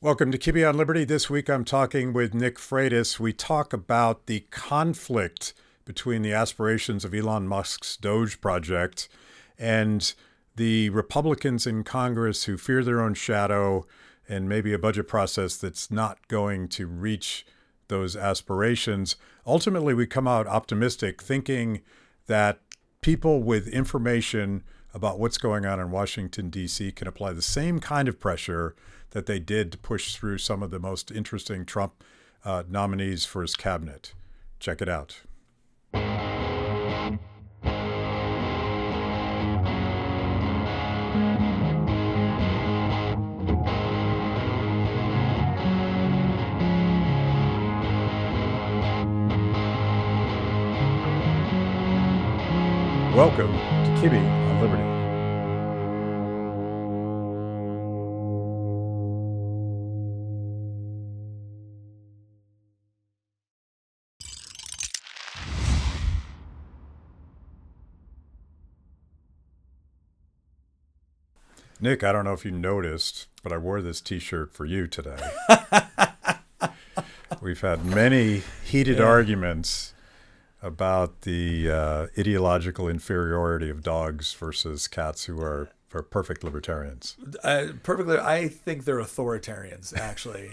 Welcome to Kibbe on Liberty. This week I'm talking with Nick Freitas. We talk about the conflict between the aspirations of Elon Musk's DOGE project and the Republicans in Congress who fear their own shadow and maybe a budget process that's not going to reach those aspirations. Ultimately, we come out optimistic, thinking that people with information about what's going on in Washington, D.C. can apply the same kind of pressure that they did to push through some of the most interesting Trump nominees for his cabinet. Check it out. Welcome to Kibbe on Liberty. Nick, I don't know if you noticed, but I wore this T-shirt for you today. We've had many heated arguments about the ideological inferiority of dogs versus cats who are perfect libertarians. I think they're authoritarians, actually.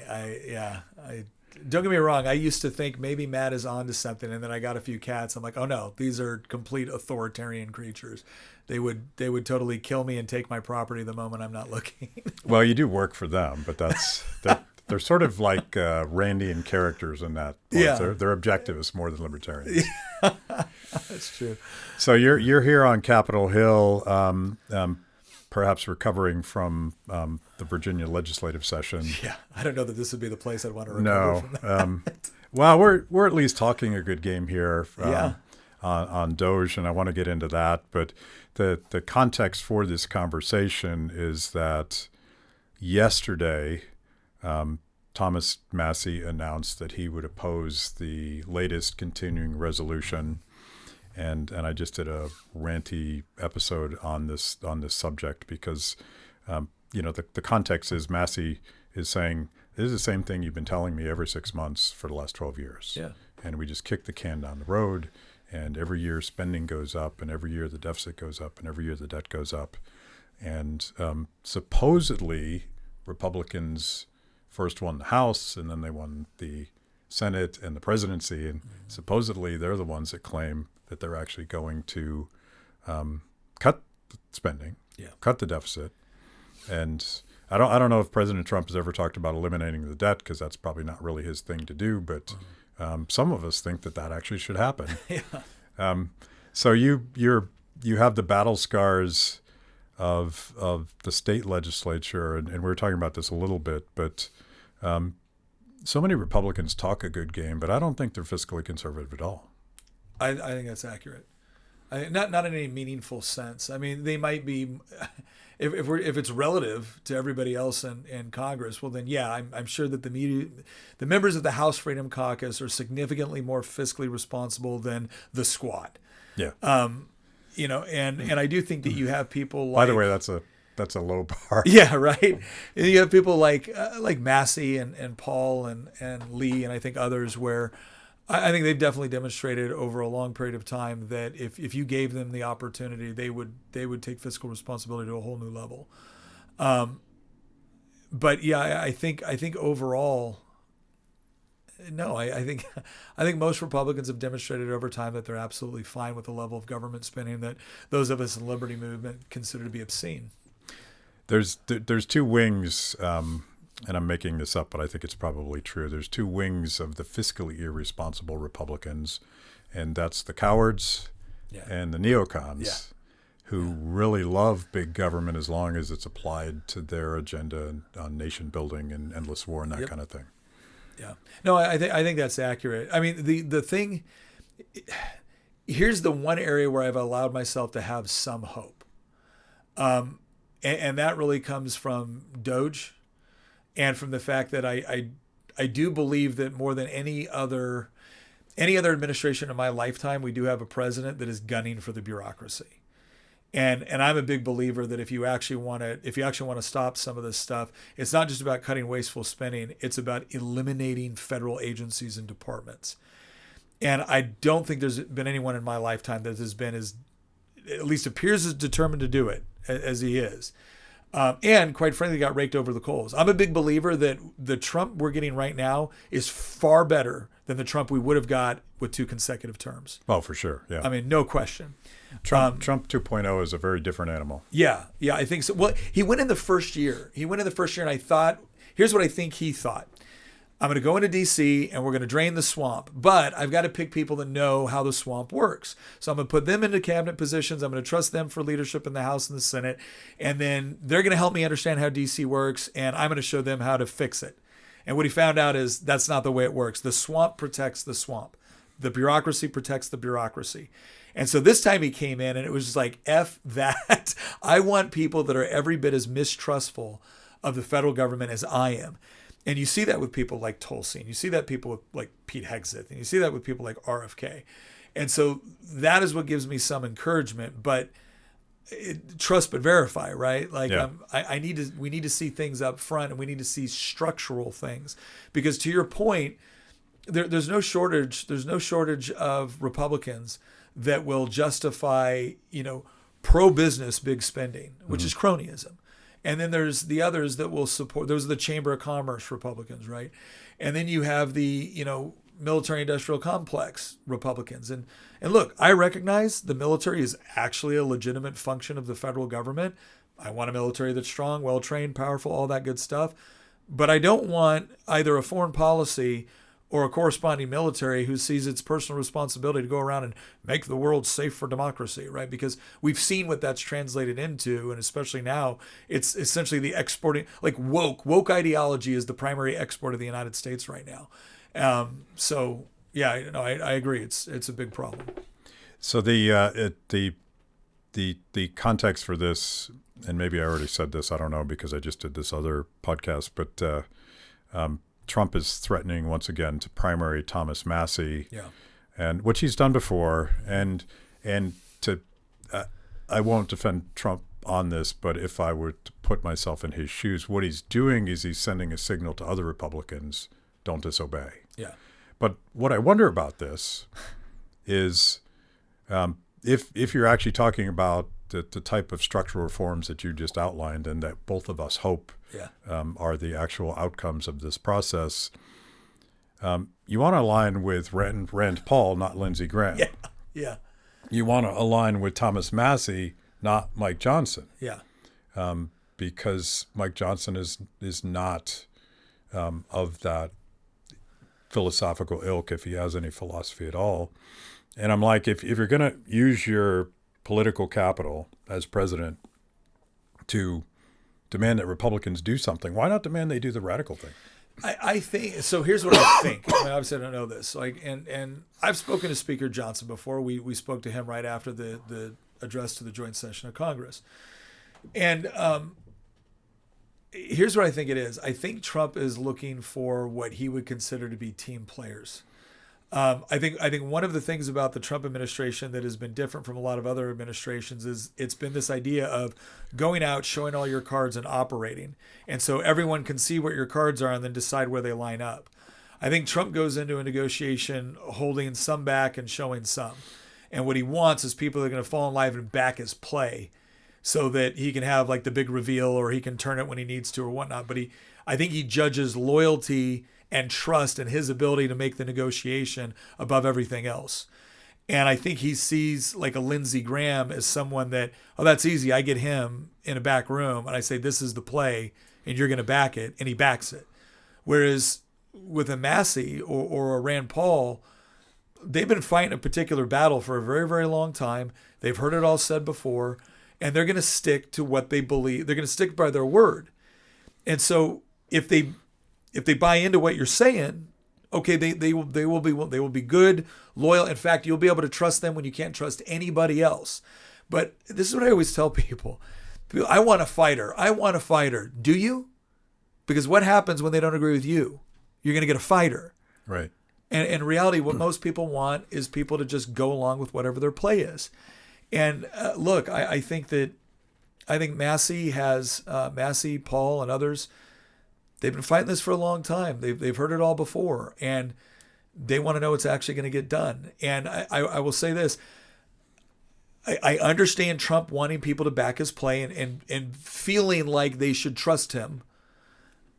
Don't get me wrong. I used to think maybe Matt is onto something, and then I got a few cats. I'm like, oh no, these are complete authoritarian creatures. They would totally kill me and take my property the moment I'm not looking. Well, you do work for them, but they're sort of like Randian characters in that. Yeah. They're objectivists more than libertarians. That's true. So you're here on Capitol Hill, perhaps recovering from the Virginia legislative session. Yeah, I don't know that this would be the place I'd want to recover from that. Well, we're at least talking a good game here on DOGE, and I want to get into that. But the context for this conversation is that yesterday, Thomas Massie announced that he would oppose the latest continuing resolution, and I just did a ranty episode on this subject because the context is Massie is saying this is the same thing you've been telling me every 6 months for the last 12 years. Yeah. And we just kick the can down the road, and every year spending goes up, and every year the deficit goes up, and every year the debt goes up. And supposedly Republicans first won the House, and then they won the Senate and the presidency, and supposedly they're the ones that claim that they're actually going to cut spending, cut the deficit. And I don't know if President Trump has ever talked about eliminating the debt, because that's probably not really his thing to do. But some of us think that actually should happen. Yeah. So you have the battle scars of the state legislature, and we were talking about this a little bit, but so many Republicans talk a good game, but I don't think they're fiscally conservative at all. I think that's accurate. Not in any meaningful sense. I mean, they might be, if it's relative to everybody else in Congress, well then, yeah, I'm sure that the members of the House Freedom Caucus are significantly more fiscally responsible than the squad. Yeah. And I do think that you have people like. By the way, that's a low bar. Yeah, right. And you have people like Massie and Paul and Lee and I think others where I think they've definitely demonstrated over a long period of time that if you gave them the opportunity, they would take fiscal responsibility to a whole new level. But yeah, I think overall, no, I think most Republicans have demonstrated over time that they're absolutely fine with the level of government spending that those of us in the Liberty Movement consider to be obscene. There's two wings, and I'm making this up, but I think it's probably true. There's two wings of the fiscally irresponsible Republicans, and that's the cowards and the neocons who really love big government as long as it's applied to their agenda on nation building and endless war and that kind of thing. Yeah. No, I think that's accurate. I mean, the thing, here's the one area where I've allowed myself to have some hope. And that really comes from DOGE and from the fact that I do believe that more than any other administration in my lifetime, we do have a president that is gunning for the bureaucracy. And I'm a big believer that if you actually want to stop some of this stuff, it's not just about cutting wasteful spending. It's about eliminating federal agencies and departments. And I don't think there's been anyone in my lifetime that has been as, at least appears as determined to do it as he is. And quite frankly, got raked over the coals. I'm a big believer that the Trump we're getting right now is far better than the Trump we would have got with 2 consecutive terms. Oh, for sure. Yeah. I mean, no question. Trump 2.0 is a very different animal. Yeah, I think so. Well, he went in the first year. And I thought, here's what I think he thought. I'm going to go into D.C. and we're going to drain the swamp, but I've got to pick people that know how the swamp works. So I'm going to put them into cabinet positions. I'm going to trust them for leadership in the House and the Senate. And then they're going to help me understand how D.C. works, and I'm going to show them how to fix it. And what he found out is that's not the way it works. The swamp protects the swamp. The bureaucracy protects the bureaucracy. And so this time he came in and it was just like, F that. I want people that are every bit as mistrustful of the federal government as I am. And you see that with people like Tulsi, and you see that people with like Pete Hegseth, and you see that with people like RFK. And so that is what gives me some encouragement, but trust but verify, right? Like we need to see things up front, and we need to see structural things, because to your point, there's no shortage of Republicans that will justify, pro-business big spending, which is cronyism. And then there's the others that will support. Those are the Chamber of Commerce Republicans, right? And then you have the, military industrial complex Republicans. And look, I recognize the military is actually a legitimate function of the federal government. I want a military that's strong, well-trained, powerful, all that good stuff. But I don't want either a foreign policy or a corresponding military who sees its personal responsibility to go around and make the world safe for democracy, right? Because we've seen what that's translated into, and especially now, it's essentially the exporting, like woke ideology is the primary export of the United States right now. So yeah, I agree. It's a big problem. So the context for this, and maybe I already said this, I don't know, because I just did this other podcast, but Trump is threatening once again to primary Thomas Massie, and which he's done before. And to I won't defend Trump on this, but if I were to put myself in his shoes, what he's doing is he's sending a signal to other Republicans: don't disobey. Yeah. But what I wonder about this is if you're actually talking about the type of structural reforms that you just outlined and that both of us hope are the actual outcomes of this process, you want to align with Rand Paul, not Lindsey Graham. Yeah. You want to align with Thomas Massie, not Mike Johnson. Yeah. Because Mike Johnson is not of that philosophical ilk, if he has any philosophy at all. And I'm like, if you're going to use your political capital as president to demand that Republicans do something, why not demand they do the radical thing? I think so. Here's what I think. I mean, obviously I don't know this. And I've spoken to Speaker Johnson before. We spoke to him right after the address to the joint session of Congress. And here's what I think it is. I think Trump is looking for what he would consider to be team players. I think one of the things about the Trump administration that has been different from a lot of other administrations is it's been this idea of going out, showing all your cards, and operating. And so everyone can see what your cards are and then decide where they line up. I think Trump goes into a negotiation holding some back and showing some. And what he wants is people that are going to fall in line and back his play so that he can have like the big reveal, or he can turn it when he needs to or whatnot. But I think he judges loyalty and trust and his ability to make the negotiation above everything else. And I think he sees like a Lindsey Graham as someone that, oh, that's easy. I get him in a back room and I say, this is the play and you're going to back it. And he backs it. Whereas with a Massie or a Rand Paul, they've been fighting a particular battle for a very, very long time. They've heard it all said before, and they're going to stick to what they believe. They're going to stick by their word. And so if they buy into what you're saying, okay, they will be good, loyal. In fact, you'll be able to trust them when you can't trust anybody else. But this is what I always tell people. I want a fighter. I want a fighter. Do you? Because what happens when they don't agree with you? You're going to get a fighter. Right. And in reality, what most people want is people to just go along with whatever their play is. And look, I think Massey has Massey, Paul, and others. They've been fighting this for a long time. They've heard it all before, and they want to know what's actually going to get done. And I will say this. I understand Trump wanting people to back his play and feeling like they should trust him.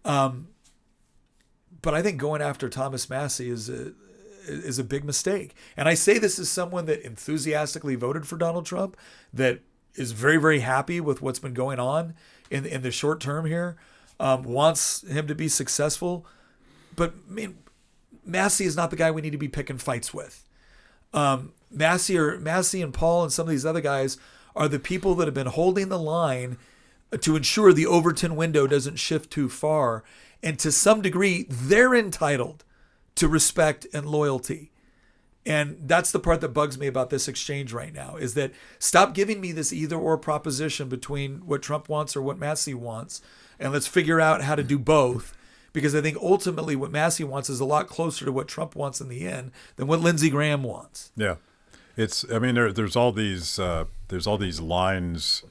But I think going after Thomas Massey is a big mistake. And I say this as someone that enthusiastically voted for Donald Trump, that is very, very happy with what's been going on in the short term here, wants him to be successful. But I mean, Massey is not the guy we need to be picking fights with. Massey and Paul and some of these other guys are the people that have been holding the line to ensure the Overton window doesn't shift too far. And to some degree, they're entitled to respect and loyalty. And that's the part that bugs me about this exchange right now, is that stop giving me this either or proposition between what Trump wants or what Massey wants, and let's figure out how to do both. Because I think ultimately what Massey wants is a lot closer to what Trump wants in the end than what Lindsey Graham wants. Yeah. There's all these lines,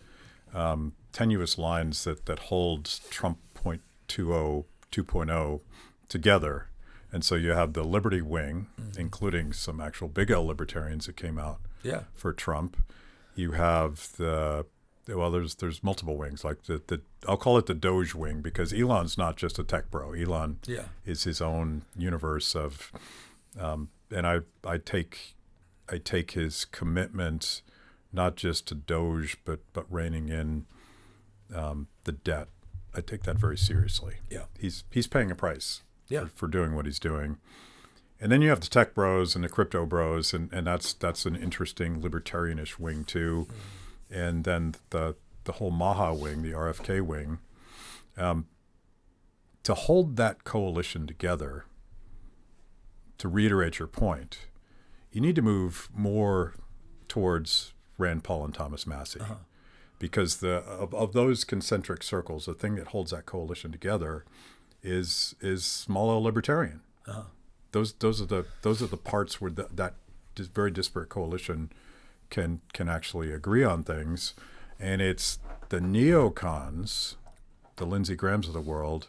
tenuous lines that hold Trump 2.0 together. And so you have the Liberty wing, including some actual big L libertarians that came out for Trump. You have there's multiple wings, like the I'll call it the DOGE wing, because Elon's not just a tech bro. Elon is his own universe of, and I take his commitment not just to DOGE but reining in the debt. I take that very seriously. Yeah, he's paying a price for doing what he's doing. And then you have the tech bros and the crypto bros, and that's an interesting libertarianish wing too. And then the whole Maha wing, the RFK wing, to hold that coalition together, to reiterate your point, you need to move more towards Rand Paul and Thomas Massey. Because of those concentric circles, the thing that holds that coalition together is small L libertarian. Those are the parts where that very disparate coalition can actually agree on things, and it's the neocons, the Lindsey Grahams of the world,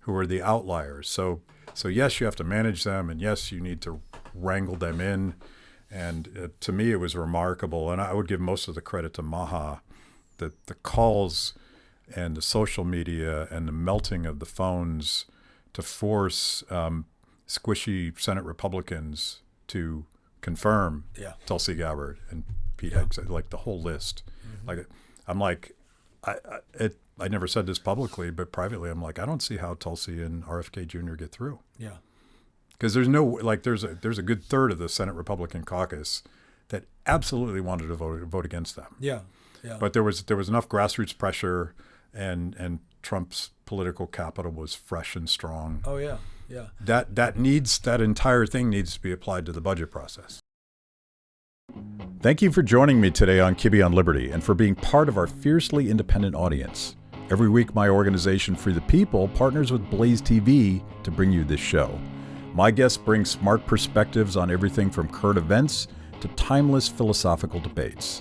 who are the outliers. So yes, you have to manage them, and yes, you need to wrangle them in. And to me, it was remarkable, and I would give most of the credit to Maha, the calls and the social media and the melting of the phones to force squishy Senate Republicans to confirm Tulsi Gabbard and Pete Hegseth, like the whole list. I never said this publicly, but privately, I'm like, I don't see how Tulsi and RFK Jr. get through. Yeah, because there's a good third of the Senate Republican caucus that absolutely wanted to vote against them. Yeah. But there was enough grassroots pressure, and Trump's political capital was fresh and strong. Oh yeah. That entire thing needs to be applied to the budget process. Thank you for joining me today on Kibbe on Liberty, and for being part of our fiercely independent audience. Every week, my organization, Free the People, partners with BlazeTV to bring you this show. My guests bring smart perspectives on everything from current events to timeless philosophical debates.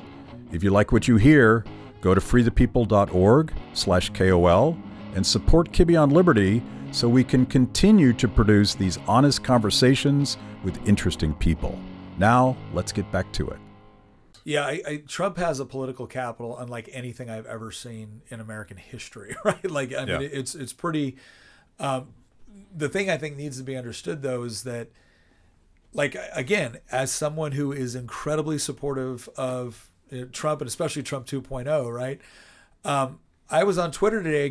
If you like what you hear, go to freethepeople.org/KOL and support Kibbe on Liberty so we can continue to produce these honest conversations with interesting people. Now, let's get back to it. Yeah, Trump has a political capital unlike anything I've ever seen in American history, right? It's pretty... the thing I think needs to be understood, though, is that, again, as someone who is incredibly supportive of Trump, and especially Trump 2.0, right? I was on Twitter today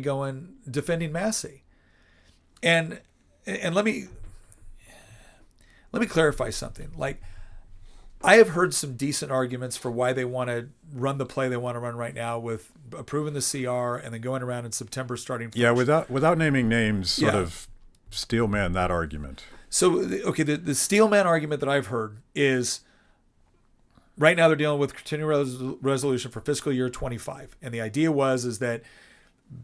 defending Massey. And let me clarify something. I have heard some decent arguments for why they want to run the play they want to run right now, with approving the CR and then going around in September starting first. Yeah, without naming names, sort of steelman that argument. So, okay, the steelman argument that I've heard is right now they're dealing with continuing resolution for fiscal year 25. And the idea is that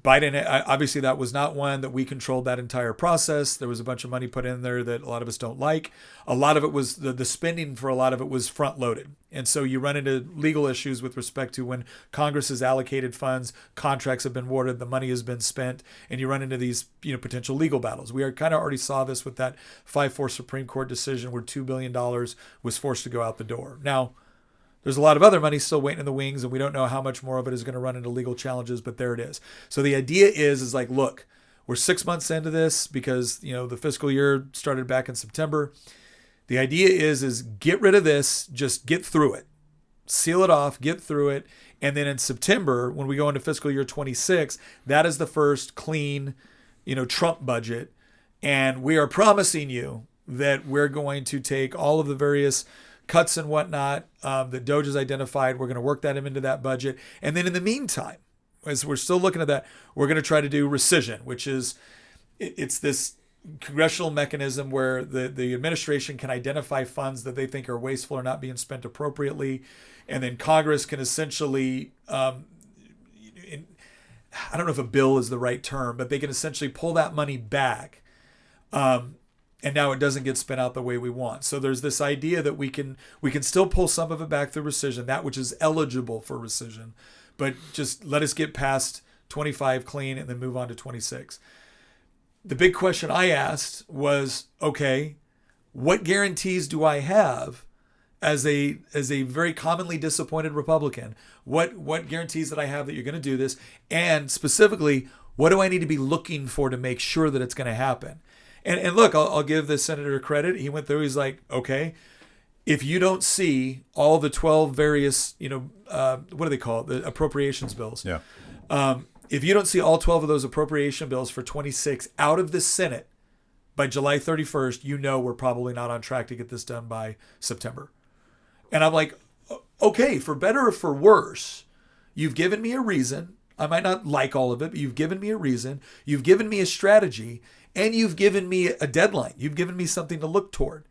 Biden, obviously that was not one that we controlled that entire process. There was a bunch of money put in there that a lot of us don't like. A lot of it was the spending for a lot of it was front loaded. And so you run into legal issues with respect to when Congress has allocated funds, contracts have been awarded, the money has been spent, and you run into these, potential legal battles. We kind of already saw this with that 5-4 Supreme Court decision where $2 billion was forced to go out the door. Now, there's a lot of other money still waiting in the wings, and we don't know how much more of it is going to run into legal challenges, but there it is. So the idea is like, look, we're 6 months into this because, the fiscal year started back in September. The idea is get rid of this, just get through it, seal it off, get through it. And then in September, when we go into fiscal year 26, that is the first clean, Trump budget. And we are promising you that we're going to take all of the various cuts and whatnot that DOGE has identified. We're going to work that into that budget. And then in the meantime, as we're still looking at that, we're going to try to do rescission, which is it's this congressional mechanism where the administration can identify funds that they think are wasteful or not being spent appropriately. And then Congress can essentially, I don't know if a bill is the right term, but they can essentially pull that money back. And now it doesn't get spent out the way we want. So there's this idea that we can still pull some of it back through rescission, that which is eligible for rescission, but just let us get past 25 clean and then move on to 26. The big question I asked was, okay, what guarantees do I have as a very commonly disappointed Republican? What guarantees that I have that you're going to do this? And specifically, what do I need to be looking for to make sure that it's going to happen? And look, I'll give the senator credit. He went through, he's like, okay, if you don't see all the 12 various, what do they call it? The appropriations bills. Yeah. If you don't see all 12 of those appropriation bills for 26 out of the Senate by July 31st, we're probably not on track to get this done by September. And I'm like, okay, for better or for worse, you've given me a reason. I might not like all of it, but you've given me a reason. You've given me a strategy. And you've given me a deadline. You've given me something to look toward.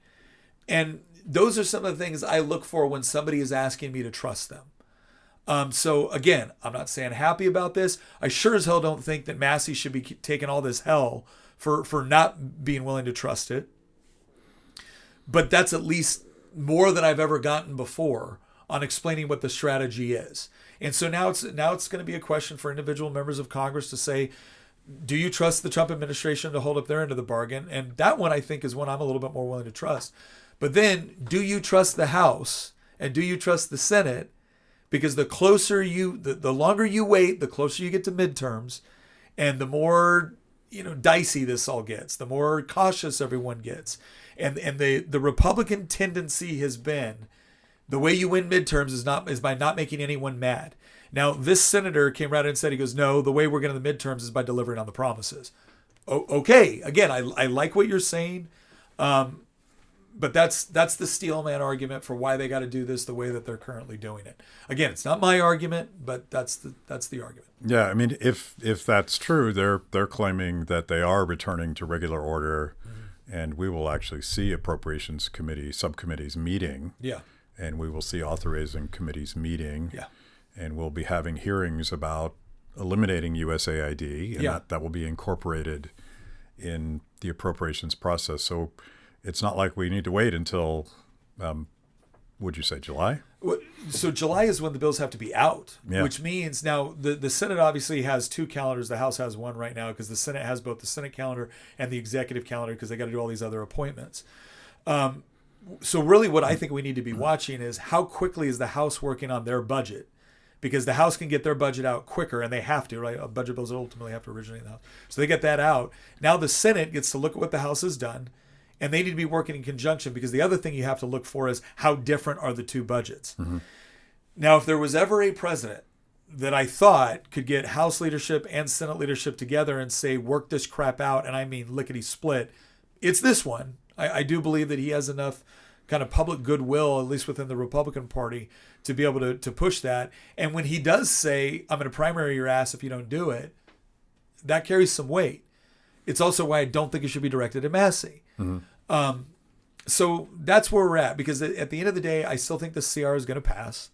And those are some of the things I look for when somebody is asking me to trust them. So again, I'm not saying happy about this. I sure as hell don't think that Massey should be taking all this hell for not being willing to trust it. But that's at least more than I've ever gotten before on explaining what the strategy is. And so now it's going to be a question for individual members of Congress to say, do you trust the Trump administration to hold up their end of the bargain? And that one, I think, is one I'm a little bit more willing to trust. But then, do you trust the House and do you trust the Senate? Because the longer you wait, the closer you get to midterms, and the more dicey this all gets, the more cautious everyone gets. And the Republican tendency has been, the way you win midterms is by not making anyone mad. Now, this senator came right in and said, he goes, no, the way we're going to the midterms is by delivering on the promises. Okay. Again, I like what you're saying. But that's the steelman argument for why they got to do this the way that they're currently doing it. Again, it's not my argument, but that's the argument. Yeah. I mean, if that's true, they're claiming that they are returning to regular order, and we will actually see appropriations committee subcommittees meeting. Yeah. And we will see authorizing committees meeting. Yeah. And we'll be having hearings about eliminating USAID, and that will be incorporated in the appropriations process. So it's not like we need to wait until, would you say July? So July is when the bills have to be out, yeah. Which means now the Senate obviously has two calendars. The House has one right now because the Senate has both the Senate calendar and the executive calendar because they got to do all these other appointments. So really what I think we need to be watching is how quickly is the House working on their budget. Because the House can get their budget out quicker, and they have to, right? Budget bills ultimately have to originate in the House. So they get that out. Now the Senate gets to look at what the House has done, and they need to be working in conjunction, because the other thing you have to look for is how different are the two budgets. Mm-hmm. Now, if there was ever a president that I thought could get House leadership and Senate leadership together and say, work this crap out, and I mean lickety split, it's this one. I do believe that he has enough kind of public goodwill, at least within the Republican Party, to be able to push that. And when he does say, I'm going to primary your ass if you don't do it, that carries some weight. It's also why I don't think it should be directed at Massey. Mm-hmm. So that's where we're at, because at the end of the day, I still think the CR is going to pass.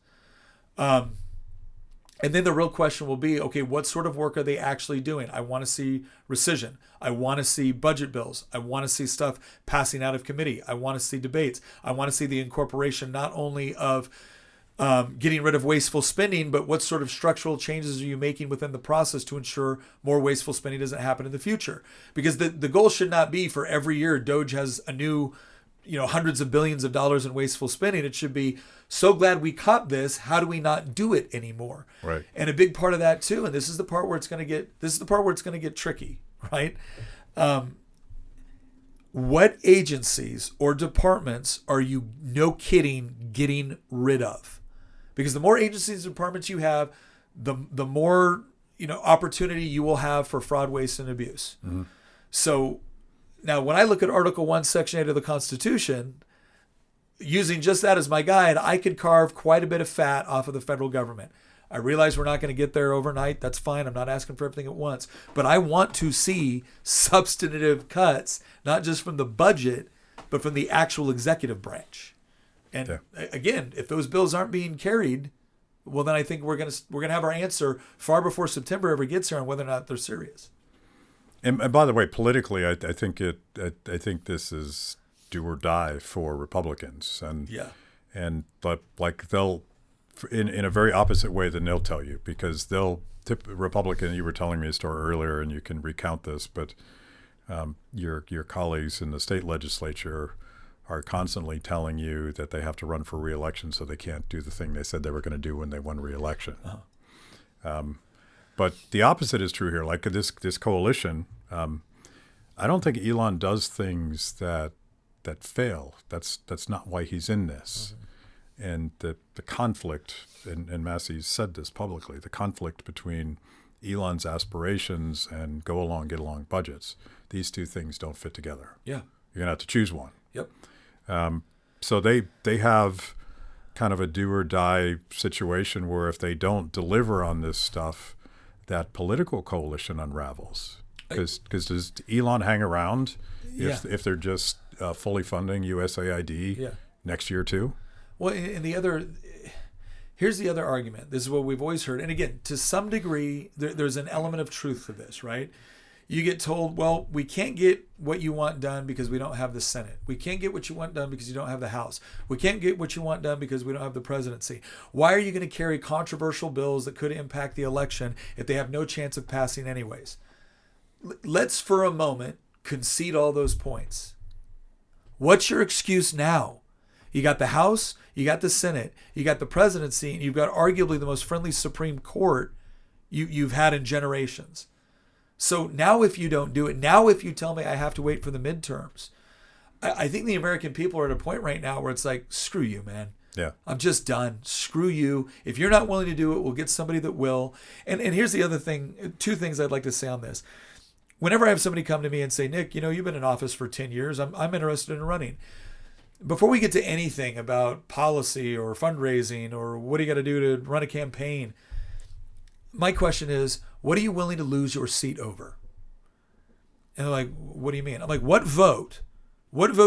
And then the real question will be, okay, what sort of work are they actually doing? I want to see rescission. I want to see budget bills. I want to see stuff passing out of committee. I want to see debates. I want to see the incorporation not only of getting rid of wasteful spending, but what sort of structural changes are you making within the process to ensure more wasteful spending doesn't happen in the future? Because the goal should not be for every year DOGE has a new, hundreds of billions of dollars in wasteful spending. It should be, so glad we caught this. How do we not do it anymore? Right. And a big part of that too, and this is the part where it's going to get tricky, right? What agencies or departments are you, no kidding, getting rid of? Because the more agencies and departments you have, the more opportunity you will have for fraud, waste, and abuse. Mm-hmm. So now, when I look at Article 1, Section 8 of the Constitution, using just that as my guide, I could carve quite a bit of fat off of the federal government. I realize we're not going to get there overnight. That's fine. I'm not asking for everything at once. But I want to see substantive cuts, not just from the budget, but from the actual executive branch. And again, if those bills aren't being carried, well, then I think we're gonna have our answer far before September ever gets here on whether or not they're serious. And by the way, politically, I think this is do or die for Republicans, and like they'll in a very opposite way than they'll tell you, because they'll tip Republican. You were telling me a story earlier, and you can recount this, but your colleagues in the state legislature are constantly telling you that they have to run for re-election, so they can't do the thing they said they were going to do when they won re-election. Uh-huh. But the opposite is true here. Like this coalition, I don't think Elon does things that fail. That's not why he's in this. Mm-hmm. And the conflict, and Massey said this publicly, the conflict between Elon's aspirations and get along budgets. These two things don't fit together. Yeah. You're going to have to choose one. Yep. So they have kind of a do or die situation where if they don't deliver on this stuff, that political coalition unravels. Because does Elon hang around if they're just fully funding USAID next year too? Well, and here's the other argument. This is what we've always heard. And again, to some degree, there's an element of truth to this, right? You get told, well, we can't get what you want done because we don't have the Senate. We can't get what you want done because you don't have the House. We can't get what you want done because we don't have the presidency. Why are you going to carry controversial bills that could impact the election if they have no chance of passing anyways? Let's for a moment concede all those points. What's your excuse now? You got the House, you got the Senate, you got the presidency, and you've got arguably the most friendly Supreme Court you've had in generations. So now if you don't do it, now if you tell me I have to wait for the midterms, I think the American people are at a point right now where it's like, screw you, man. Yeah. I'm just done. Screw you. If you're not willing to do it, we'll get somebody that will. And here's the other thing, two things I'd like to say on this. Whenever I have somebody come to me and say, Nick, you've been in office for 10 years. I'm interested in running. Before we get to anything about policy or fundraising or what do you got to do to run a campaign, my question is, what are you willing to lose your seat over? And they're like, what do you mean? I'm like, what vote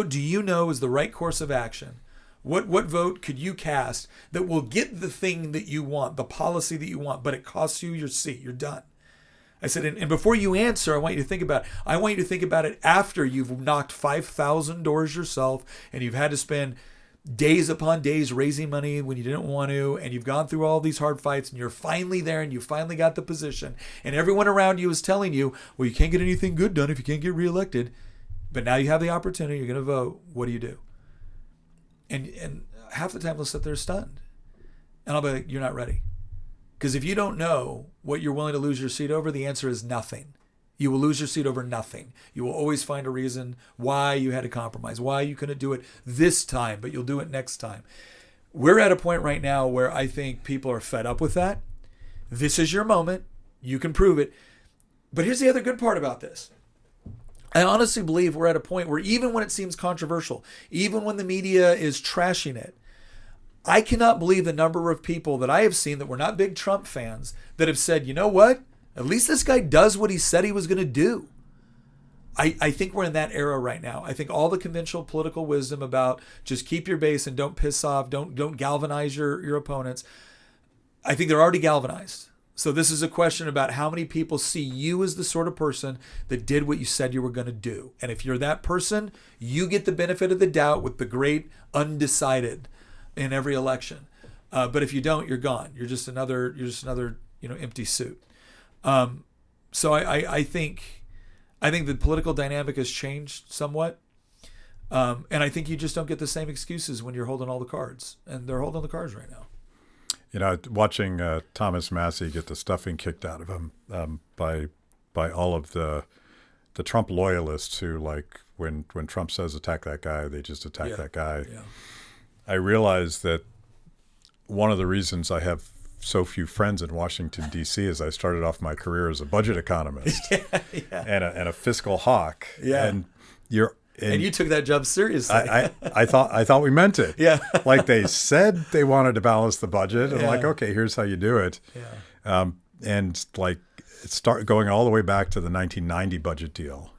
do you know is the right course of action? What vote could you cast that will get the thing that you want, the policy that you want, but it costs you your seat? You're done. I said, and before you answer, I want you to think about it. I want you to think about it after you've knocked 5,000 doors yourself and you've had to spend days upon days raising money when you didn't want to, and you've gone through all these hard fights, and you're finally there, and you finally got the position, and everyone around you is telling you, well, you can't get anything good done if you can't get reelected, but now you have the opportunity, you're going to vote, what do you do? And half the time they'll sit there stunned, and I'll be like, you're not ready. Because if you don't know what you're willing to lose your seat over, the answer is nothing. You will lose your seat over nothing. You will always find a reason why you had to compromise, why you couldn't do it this time, but you'll do it next time. We're at a point right now where I think people are fed up with that. This is your moment. You can prove it. But here's the other good part about this. I honestly believe we're at a point where even when it seems controversial, even when the media is trashing it, I cannot believe the number of people that I have seen that were not big Trump fans that have said, you know what? At least this guy does what he said he was going to do. I think we're in that era right now. I think all the conventional political wisdom about just keep your base and don't piss off, don't galvanize your opponents. I think they're already galvanized. So this is a question about how many people see you as the sort of person that did what you said you were going to do. And if you're that person, you get the benefit of the doubt with the great undecided in every election. But if you don't, you're gone. You're just another empty suit. So I think the political dynamic has changed somewhat. And I think you just don't get the same excuses when you're holding all the cards, and they're holding the cards right now. Watching Thomas Massie get the stuffing kicked out of him by all of the Trump loyalists who, like, when Trump says attack that guy, they just attack that guy. Yeah. I realized that one of the reasons I have so few friends in Washington, D.C. is I started off my career as a budget economist and a fiscal hawk. Yeah. And you took that job seriously. I thought we meant it. Yeah. Like they said they wanted to balance the budget. And like, okay, here's how you do it. Yeah. And like start going all the way back to the 1990 budget deal,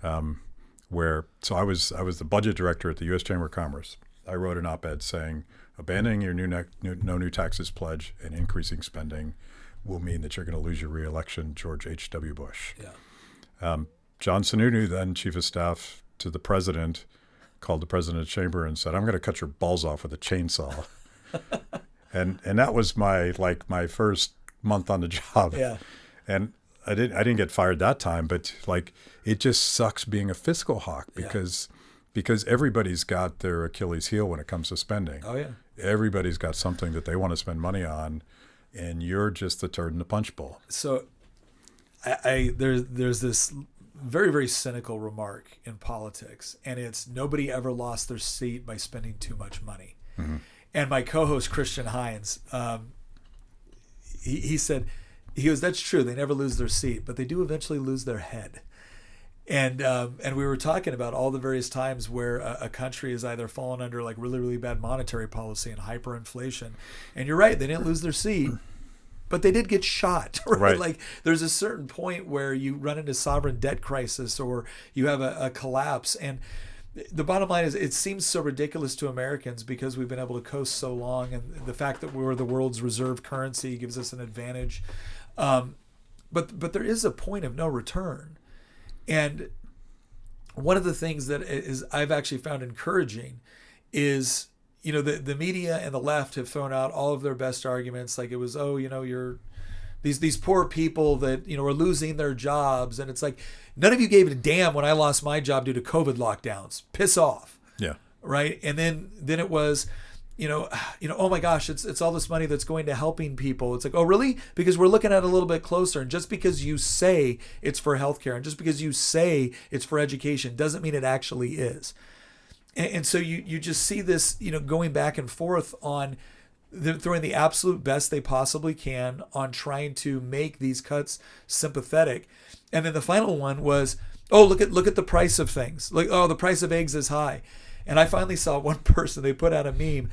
so I was the budget director at the U.S. Chamber of Commerce. I wrote an op-ed saying, abandoning your no new taxes pledge and increasing spending will mean that you're going to lose your re-election, George H.W. Bush. Yeah. John Sununu, then chief of staff to the president, called the president of the chamber and said, I'm going to cut your balls off with a chainsaw. and that was my first month on the job. Yeah. And I didn't get fired that time, but like it just sucks being a fiscal hawk because everybody's got their Achilles heel when it comes to spending. Oh yeah. Everybody's got something that they want to spend money on, and you're just the turd in the punch bowl. So there's this very, very cynical remark in politics, and it's nobody ever lost their seat by spending too much money. Mm-hmm. And my co-host Christian Hines, he said, he goes, that's true, they never lose their seat, but they do eventually lose their head. And we were talking about all the various times where a country has either fallen under like really, really bad monetary policy and hyperinflation. And you're right, they didn't lose their seat, but they did get shot, right? Like there's a certain point where you run into sovereign debt crisis or you have a collapse. And the bottom line is it seems so ridiculous to Americans because we've been able to coast so long, and the fact that we're the world's reserve currency gives us an advantage. But there is a point of no return. And one of the things that is I've actually found encouraging is, the media and the left have thrown out all of their best arguments. Like it was, you're these poor people that, are losing their jobs. And it's like, none of you gave a damn when I lost my job due to COVID lockdowns. Piss off. Yeah. Right. And then it was, oh my gosh, it's all this money that's going to helping people. It's like, oh, really? Because we're looking at it a little bit closer. And just because you say it's for healthcare and just because you say it's for education doesn't mean it actually is. And so you just see this, going back and forth on them throwing the absolute best they possibly can on trying to make these cuts sympathetic. And then the final one was, oh, look at the price of things. Like, oh, the price of eggs is high. And I finally saw one person, they put out a meme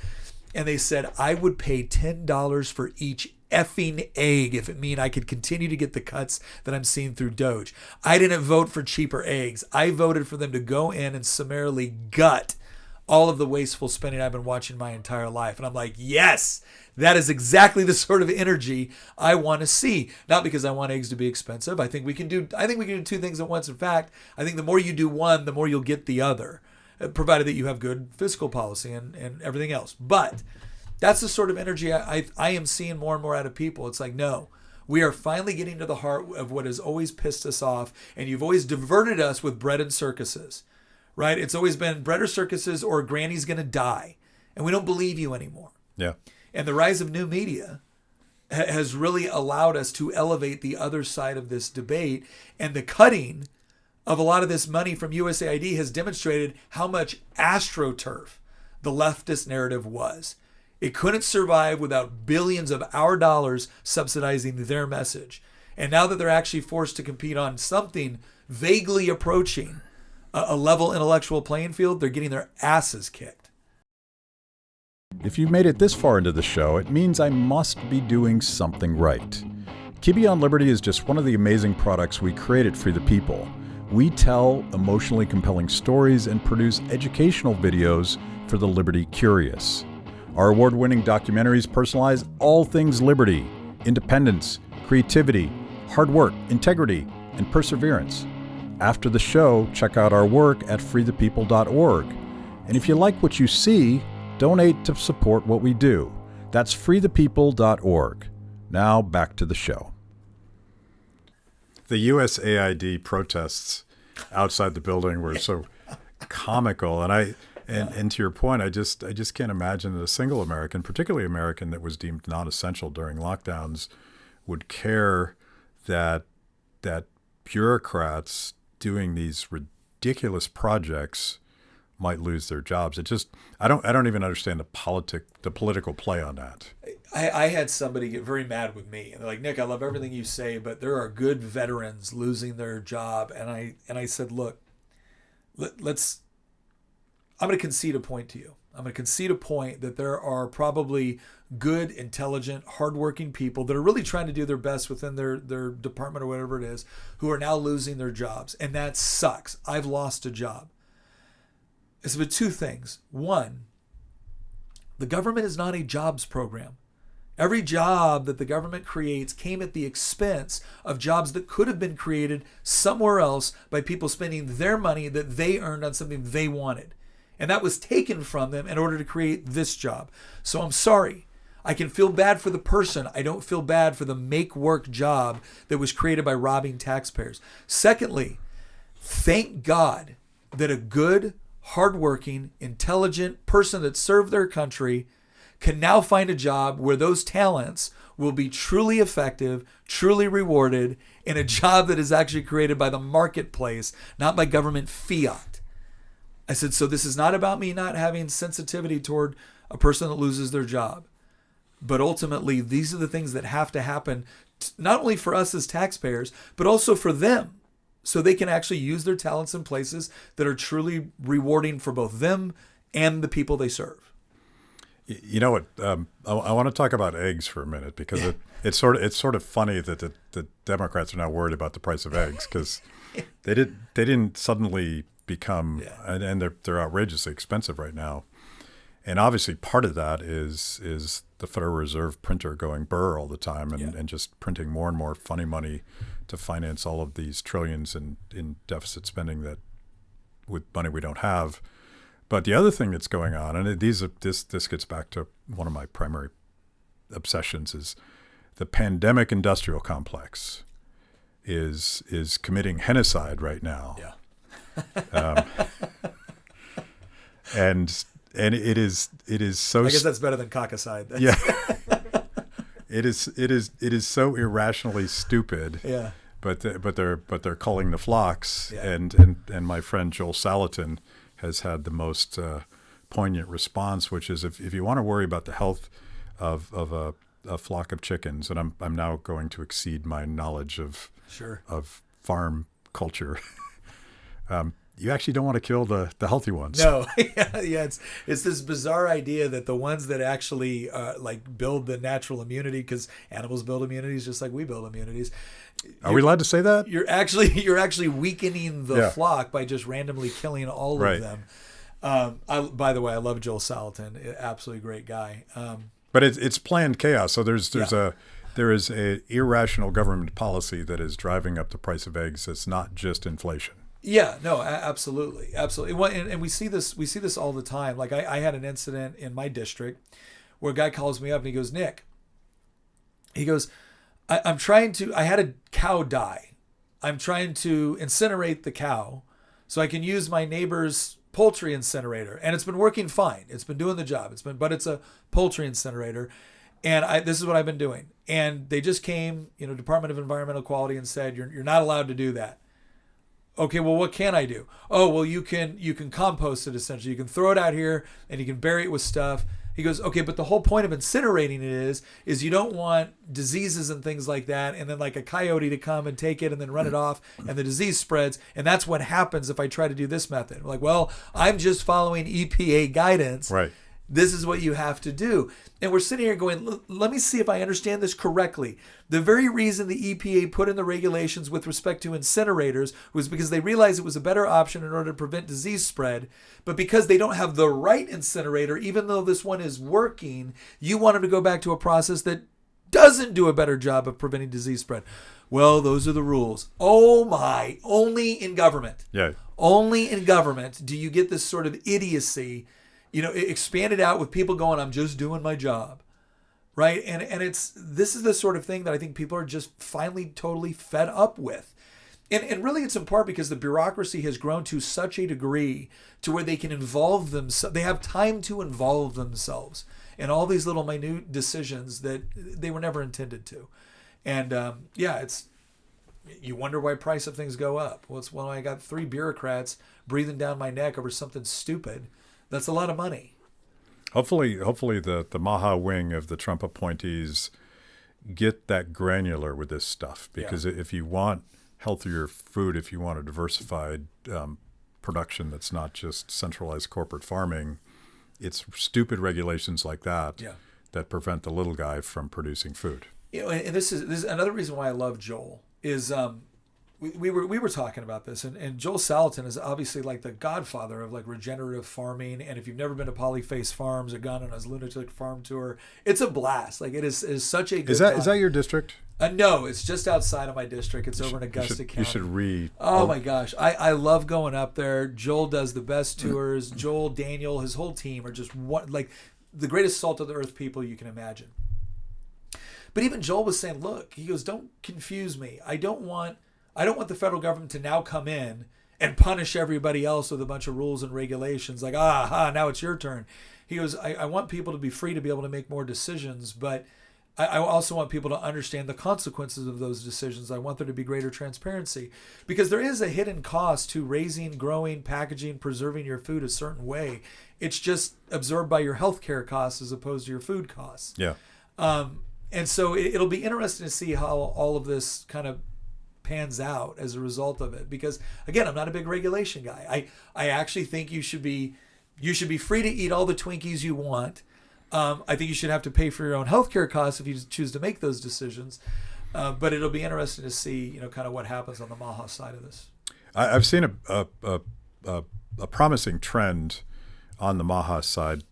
and they said, I would pay $10 for each effing egg if it mean I could continue to get the cuts that I'm seeing through DOGE. I didn't vote for cheaper eggs. I voted for them to go in and summarily gut all of the wasteful spending I've been watching my entire life. And I'm like, yes, that is exactly the sort of energy I want to see. Not because I want eggs to be expensive. I think we can do two things at once. In fact, I think the more you do one, the more you'll get the other, provided that you have good fiscal policy and everything else. But that's the sort of energy I am seeing more and more out of people. It's like, no, we are finally getting to the heart of what has always pissed us off. And you've always diverted us with bread and circuses, right? It's always been bread or circuses or granny's going to die. And we don't believe you anymore. Yeah. And the rise of new media has really allowed us to elevate the other side of this debate. And the cutting of a lot of this money from USAID has demonstrated how much astroturf the leftist narrative was. It couldn't survive without billions of our dollars subsidizing their message. And now that they're actually forced to compete on something vaguely approaching a level intellectual playing field, they're getting their asses kicked. If you've made it this far into the show, it means I must be doing something right. Kibbe on Liberty is just one of the amazing products we created for the people. We tell emotionally compelling stories and produce educational videos for the Liberty curious. Our award-winning documentaries personalize all things liberty, independence, creativity, hard work, integrity, and perseverance. After the show, check out our work at freethepeople.org. And if you like what you see, donate to support what we do. That's freethepeople.org. Now back to the show. The USAID protests outside the building were so comical, and to your point, I just can't imagine that a single American, particularly American that was deemed non-essential during lockdowns, would care that bureaucrats doing these ridiculous projects might lose their jobs. I don't even understand the political play on that. I had somebody get very mad with me, and they're like, Nick, I love everything you say, but there are good veterans losing their job. And I said, look, I'm going to concede a point to you. I'm going to concede a point that there are probably good, intelligent, hardworking people that are really trying to do their best within their department or whatever it is, who are now losing their jobs. And that sucks. I've lost a job. It's about two things. One, the government is not a jobs program. Every job that the government creates came at the expense of jobs that could have been created somewhere else by people spending their money that they earned on something they wanted. And that was taken from them in order to create this job. So I'm sorry. I can feel bad for the person. I don't feel bad for the make-work job that was created by robbing taxpayers. Secondly, thank God that a good, hardworking, intelligent person that served their country can now find a job where those talents will be truly effective, truly rewarded, in a job that is actually created by the marketplace, not by government fiat. I said, so this is not about me not having sensitivity toward a person that loses their job. But ultimately, these are the things that have to happen, not only for us as taxpayers, but also for them, so they can actually use their talents in places that are truly rewarding for both them and the people they serve. You know what? I want to talk about eggs for a minute, because it's sort of funny that the Democrats are now worried about the price of eggs, because they didn't suddenly become, and they're outrageously expensive right now. And obviously part of that is the Federal Reserve printer going burr all the time and just printing more and more funny money to finance all of these trillions in deficit spending that with money we don't have. But the other thing that's going on, and this gets back to one of my primary obsessions, is the pandemic industrial complex is committing genocide right now. Yeah. And it is so. I guess that's better than cockicide. Yeah. It is so irrationally stupid. Yeah. But they're culling the flocks. Yeah. And my friend Joel Salatin has had the most poignant response, which is if you want to worry about the health of a flock of chickens, and I'm now going to exceed my knowledge of farm culture. You actually don't want to kill the healthy ones. No, it's this bizarre idea that the ones that actually build the natural immunity, because animals build immunities just like we build immunities. Are we allowed to say that? You're actually weakening the flock by just randomly killing all of them. By the way, I love Joel Salatin, absolutely great guy. But it's planned chaos. So there is a irrational government policy that is driving up the price of eggs. It's not just inflation. Yeah, no, absolutely. Well, and we see this all the time. Like I had an incident in my district where a guy calls me up and he goes, Nick, he goes, I had a cow die. I'm trying to incinerate the cow so I can use my neighbor's poultry incinerator. And it's been working fine. It's been doing the job. But it's a poultry incinerator. And this is what I've been doing. And they just came, Department of Environmental Quality, and said, you're not allowed to do that. Okay, well, what can I do? Oh, well, you can compost it, essentially. You can throw it out here and you can bury it with stuff. He goes, okay, but the whole point of incinerating it is you don't want diseases and things like that, and then like a coyote to come and take it and then run it off, and the disease spreads, and that's what happens if I try to do this method. I'm like, well, I'm just following EPA guidance. Right. This is what you have to do. And we're sitting here going, let me see if I understand this correctly. The very reason the EPA put in the regulations with respect to incinerators was because they realized it was a better option in order to prevent disease spread. But because they don't have the right incinerator, even though this one is working, you want them to go back to a process that doesn't do a better job of preventing disease spread. Well, those are the rules. Oh my, only in government. Yeah. Only in government do you get this sort of idiocy, expanded out with people going, I'm just doing my job. Right? And this is the sort of thing that I think people are just finally totally fed up with. And really it's in part because the bureaucracy has grown to such a degree to where they can involve themselves. They have time to involve themselves in all these little minute decisions that they were never intended to. And you wonder why price of things go up. Well, it's when I got 3 bureaucrats breathing down my neck over something stupid. That's a lot of money. Hopefully the Maha wing of the Trump appointees get that granular with this stuff, because if you want healthier food, if you want a diversified production that's not just centralized corporate farming, it's stupid regulations like that that prevent the little guy from producing food. And this is another reason why I love Joel is we were talking about this, and Joel Salatin is obviously like the godfather of like regenerative farming. And if you've never been to Polyface Farms or gone on his lunatic farm tour, it's a blast. Like it is such a good is that your district? No, it's just outside of my district. It's over in Augusta County. You should read. Oh my gosh, I love going up there. Joel does the best tours. Joel, Daniel, his whole team are just like the greatest salt of the earth people you can imagine. But even Joel was saying, look, he goes, don't confuse me. I don't want the federal government to now come in and punish everybody else with a bunch of rules and regulations like, now it's your turn. He goes, I want people to be free to be able to make more decisions, but I also want people to understand the consequences of those decisions. I want there to be greater transparency, because there is a hidden cost to raising, growing, packaging, preserving your food a certain way. It's just absorbed by your healthcare costs as opposed to your food costs. Yeah. And so it'll be interesting to see how all of this kind of pans out as a result of it. Because again, I'm not a big regulation guy. I actually think you should be free to eat all the Twinkies you want. I think you should have to pay for your own healthcare costs if you choose to make those decisions. But it'll be interesting to see, kind of what happens on the Maha side of this. I've seen a promising trend on the Maha side,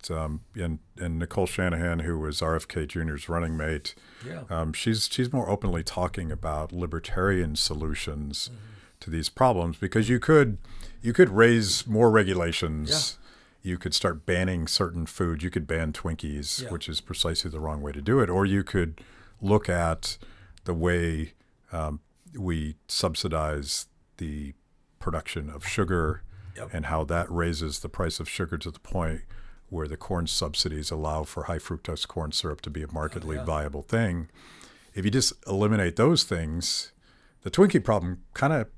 in Nicole Shanahan, who was RFK Jr.'s running mate. Yeah. She's more openly talking about libertarian solutions to these problems, because you could raise more regulations. Yeah. You could start banning certain foods. You could ban Twinkies, which is precisely the wrong way to do it. Or you could look at the way we subsidize the production of sugar. Yep. And how that raises the price of sugar to the point where the corn subsidies allow for high fructose corn syrup to be a markedly viable thing. If you just eliminate those things, the Twinkie problem kind of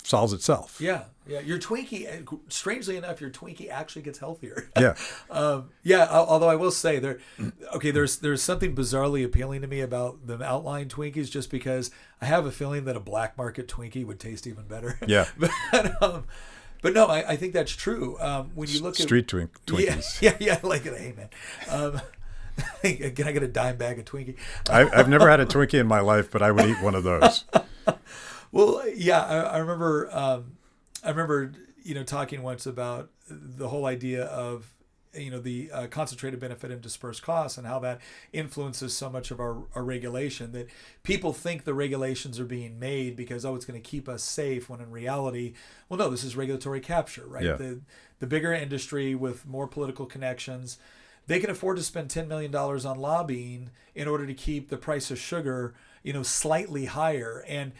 solves itself. Yeah. Your Twinkie, strangely enough, your Twinkie actually gets healthier. Yeah. Although I will say there's something bizarrely appealing to me about the outline Twinkies, just because I have a feeling that a black market Twinkie would taste even better. Yeah. But no, I think that's true. When you look at street Twinkies. Yeah, like it. Hey, man. Can I get a dime bag of Twinkie? I've never had a Twinkie in my life, but I would eat one of those. Well, yeah, I remember, talking once about the whole idea of, the concentrated benefit and dispersed costs, and how that influences so much of our regulation, that people think the regulations are being made because, it's going to keep us safe, when in reality, well, no, this is regulatory capture, right? Yeah. The bigger industry with more political connections, they can afford to spend $10 million on lobbying in order to keep the price of sugar, slightly higher. And,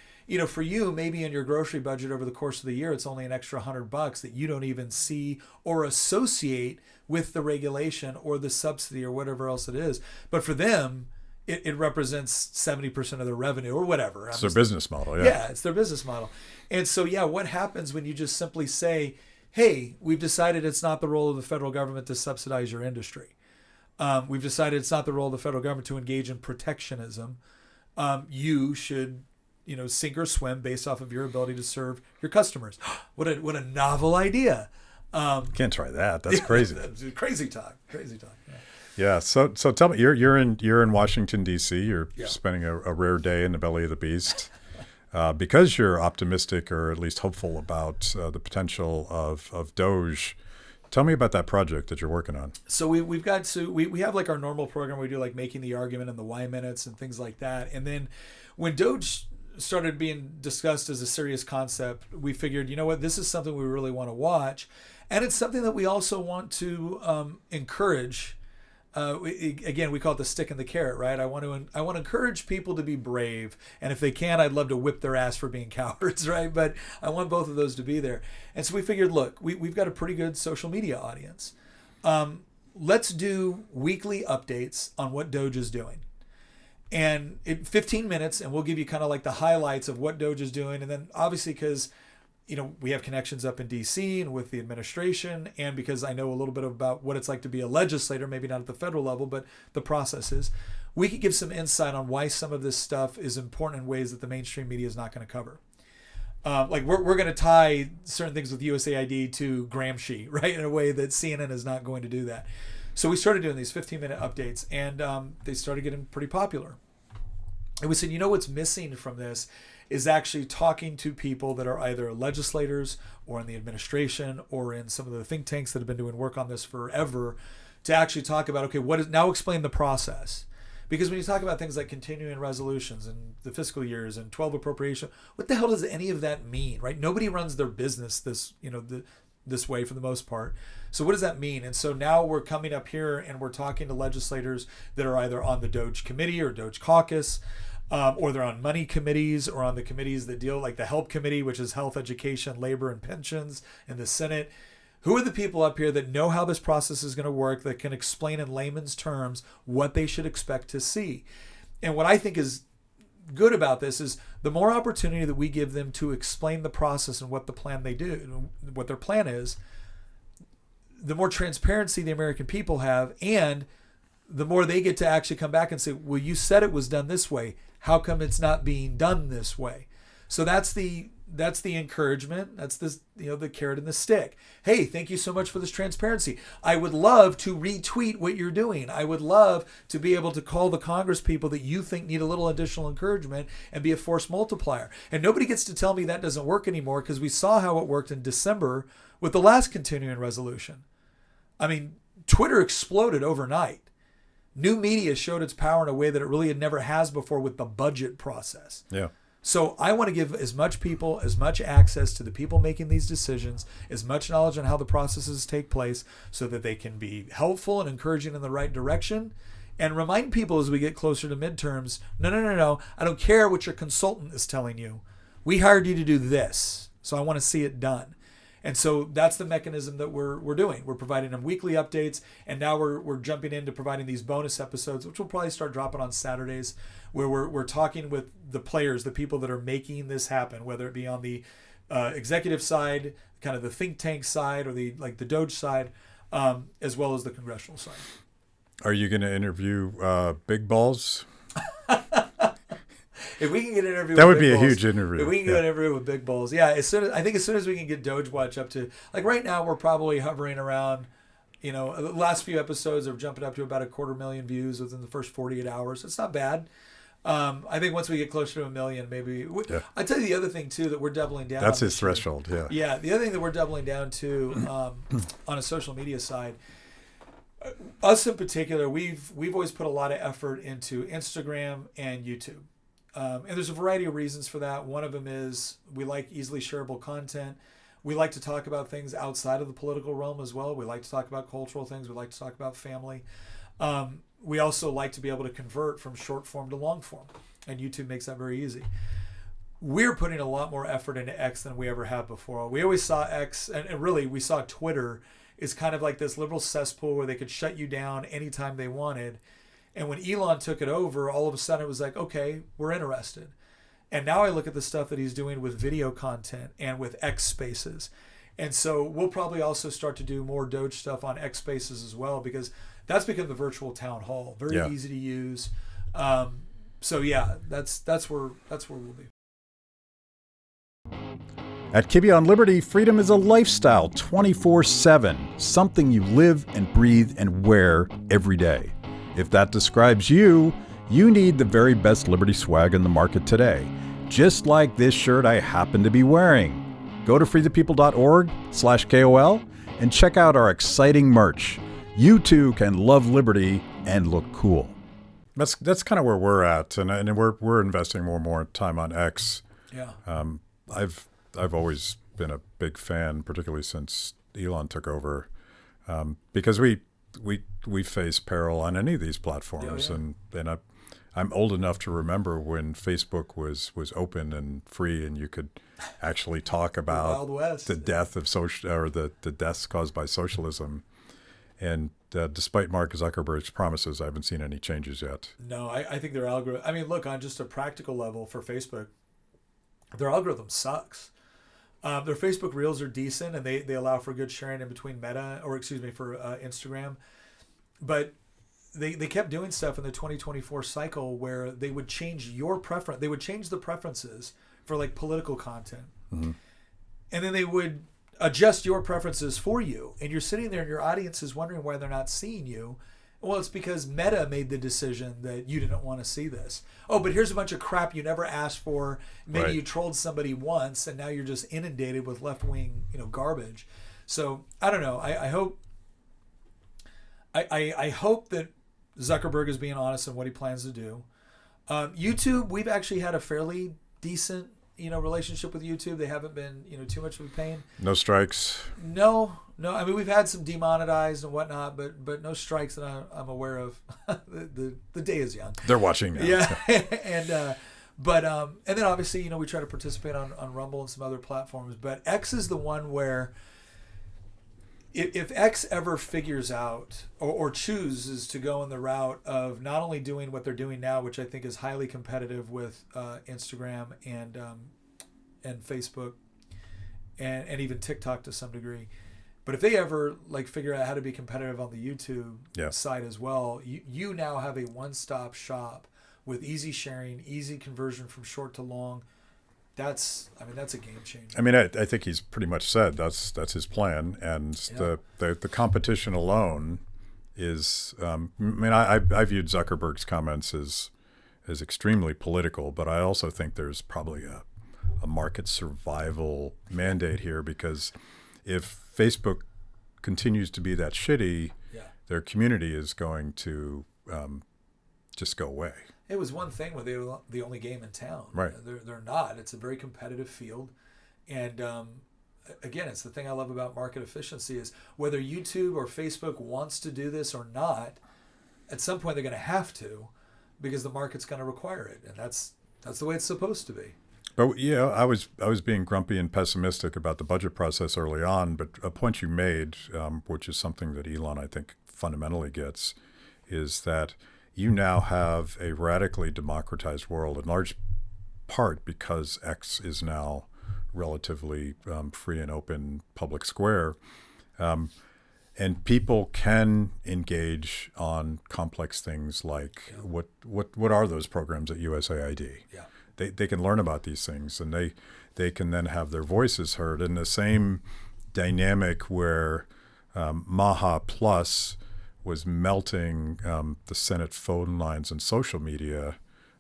for you, maybe in your grocery budget over the course of the year, it's only an extra $100 that you don't even see or associate with the regulation or the subsidy or whatever else it is. But for them, it represents 70% of their revenue or whatever. It's their business model. Yeah, it's their business model. And so, what happens when you just simply say, hey, we've decided it's not the role of the federal government to subsidize your industry. We've decided it's not the role of the federal government to engage in protectionism. You should, sink or swim based off of your ability to serve your customers. What a novel idea. Can't try that. That's crazy. Crazy talk. Crazy talk. Yeah. Yeah. So tell me, you're in Washington D.C. You're spending a rare day in the belly of the beast, because you're optimistic or at least hopeful about the potential of DOGE. Tell me about that project that you're working on. So we have like our normal program. We do like making the argument and the why minutes and things like that. And then when DOGE started being discussed as a serious concept, we figured, you know what, this is something we really want to watch. And it's something that we also want to encourage. Again, we call it the stick and the carrot, right? I want to encourage people to be brave, and if they can, I'd love to whip their ass for being cowards, right? But I want both of those to be there. And so we figured, look, we've got a pretty good social media audience. Let's do weekly updates on what DOGE is doing. And 15 minutes, and we'll give you kind of like the highlights of what DOGE is doing. And then obviously, because we have connections up in DC and with the administration, and because I know a little bit about what it's like to be a legislator, maybe not at the federal level, but the processes, we could give some insight on why some of this stuff is important in ways that the mainstream media is not going to cover. Like we're going to tie certain things with USAID to Gramsci, right, in a way that CNN is not going to do that. So we started doing these 15-minute updates, and they started getting pretty popular. And we said, what's missing from this is actually talking to people that are either legislators or in the administration or in some of the think tanks that have been doing work on this forever, to actually talk about, okay, now explain the process. Because when you talk about things like continuing resolutions and the fiscal years and 12 appropriation, what the hell does any of that mean, right? Nobody runs their business this way for the most part. So what does that mean? And so now we're coming up here and we're talking to legislators that are either on the DOGE committee or DOGE caucus, or they're on money committees or on the committees that deal, like the HELP committee, which is health, education, labor, and pensions in the Senate. Who are the people up here that know how this process is going to work, that can explain in layman's terms what they should expect to see? And what I think is good about this is the more opportunity that we give them to explain the process and what the plan they do, what their plan is, the more transparency the American people have, and the more they get to actually come back and say, well, you said it was done this way. How come it's not being done this way? So that's the encouragement. That's the carrot and the stick. Hey, thank you so much for this transparency. I would love to retweet what you're doing. I would love to be able to call the Congress people that you think need a little additional encouragement and be a force multiplier. And nobody gets to tell me that doesn't work anymore, because we saw how it worked in December with the last continuing resolution. I mean, Twitter exploded overnight. New media showed its power in a way that it really had never has before with the budget process. Yeah. So I want to give as much people, as much access to the people making these decisions, as much knowledge on how the processes take place, so that they can be helpful and encouraging in the right direction, and remind people as we get closer to midterms, no, I don't care what your consultant is telling you. We hired you to do this, so I want to see it done. And so that's the mechanism that we're doing. We're providing them weekly updates, and now we're jumping into providing these bonus episodes, which will probably start dropping on Saturdays, where we're talking with the players, the people that are making this happen, whether it be on the executive side, kind of the think tank side, or the DOGE side, as well as the congressional side. Are you going to interview big balls? If we can get an interview, that with would be big a balls, huge interview. If we can get an interview with big balls, I think as soon as we can get Doge Watch up to, like right now, we're probably hovering around, the last few episodes are jumping up to about 250,000 views within the first 48 hours. It's not bad. I think once we get closer to 1 million, maybe. I tell you the other thing too that we're doubling down. That's his threshold. Yeah. Yeah. The other thing that we're doubling down to on a social media side. Us in particular, we've always put a lot of effort into Instagram and YouTube. And there's a variety of reasons for that. One of them is we like easily shareable content. We like to talk about things outside of the political realm as well. We like to talk about cultural things. We like to talk about family. We also like to be able to convert from short form to long form. And YouTube makes that very easy. We're putting a lot more effort into X than we ever have before. We always saw X, and really we saw Twitter is kind of like this liberal cesspool where they could shut you down anytime they wanted. And when Elon took it over, all of a sudden it was like, okay, we're interested. And now I look at the stuff that he's doing with video content and with X Spaces. And so we'll probably also start to do more Doge stuff on X Spaces as well, because that's become the virtual town hall. Very easy to use. So yeah, that's where we'll be. At Kibbe on Liberty, freedom is a lifestyle 24/7, something you live and breathe and wear every day. If that describes you, you need the very best Liberty swag in the market today, just like this shirt I happen to be wearing. Go to freethepeople.org/KOL and check out our exciting merch. You too can love Liberty and look cool. That's kind of where we're at, and we're investing more and more time on X. Yeah. I've always been a big fan, particularly since Elon took over, because we face peril on any of these platforms, and I'm old enough to remember when Facebook was open and free, and you could actually talk about Wild West. the death of the deaths caused by socialism. And despite Mark Zuckerberg's promises, I haven't seen any changes yet. No, I think their algorithm. I mean, look, on just a practical level for Facebook, their algorithm sucks. Their Facebook Reels are decent, and they allow for good sharing in between for Instagram. But they kept doing stuff in the 2024 cycle where they would change your preference. They would change the preferences for like political content. Mm-hmm. And then they would adjust your preferences for you. And you're sitting there and your audience is wondering why they're not seeing you. Well, it's because Meta made the decision that you didn't want to see this. Oh, but here's a bunch of crap you never asked for. Maybe you trolled somebody once, and now you're just inundated with left-wing, garbage. So I don't know. I hope that Zuckerberg is being honest in what he plans to do. YouTube, we've actually had a fairly decent, relationship with YouTube. They haven't been, too much of a pain. No strikes. No. I mean, we've had some demonetized and whatnot, but no strikes that I'm aware of. the day is young. They're watching now. Yeah, and then obviously, we try to participate on Rumble and some other platforms. But X is the one where if X ever figures out or chooses to go in the route of not only doing what they're doing now, which I think is highly competitive with Instagram and Facebook and even TikTok to some degree, but if they ever figure out how to be competitive on the YouTube side as well, you now have a one-stop shop with easy sharing, easy conversion from short to long. That's a game changer. I mean, I think he's pretty much said that's his plan, and the competition alone is. I viewed Zuckerberg's comments as extremely political, but I also think there's probably a market survival mandate here, because if Facebook continues to be that shitty, their community is going to just go away. It was one thing when they were the only game in town. Right. They're not. It's a very competitive field. And again, it's the thing I love about market efficiency is whether YouTube or Facebook wants to do this or not, at some point they're going to have to, because the market's going to require it. And that's the way it's supposed to be. But I was being grumpy and pessimistic about the budget process early on, but a point you made, which is something that Elon, I think, fundamentally gets, is that you now have a radically democratized world, in large part because X is now relatively free and open public square. And people can engage on complex things like what are those programs at USAID? Yeah. They can learn about these things, and they can then have their voices heard. In the same dynamic where Maha Plus was melting the Senate phone lines and social media,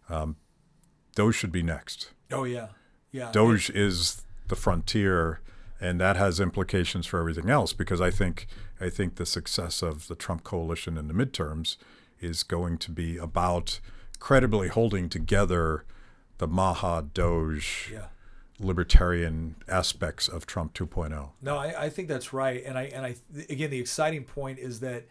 DOGE should be next. Oh, yeah. DOGE is the frontier, and that has implications for everything else, because I think the success of the Trump coalition in the midterms is going to be about credibly holding together the Maha DOGE libertarian aspects of Trump 2.0. No, I think that's right. And I again, the exciting point is that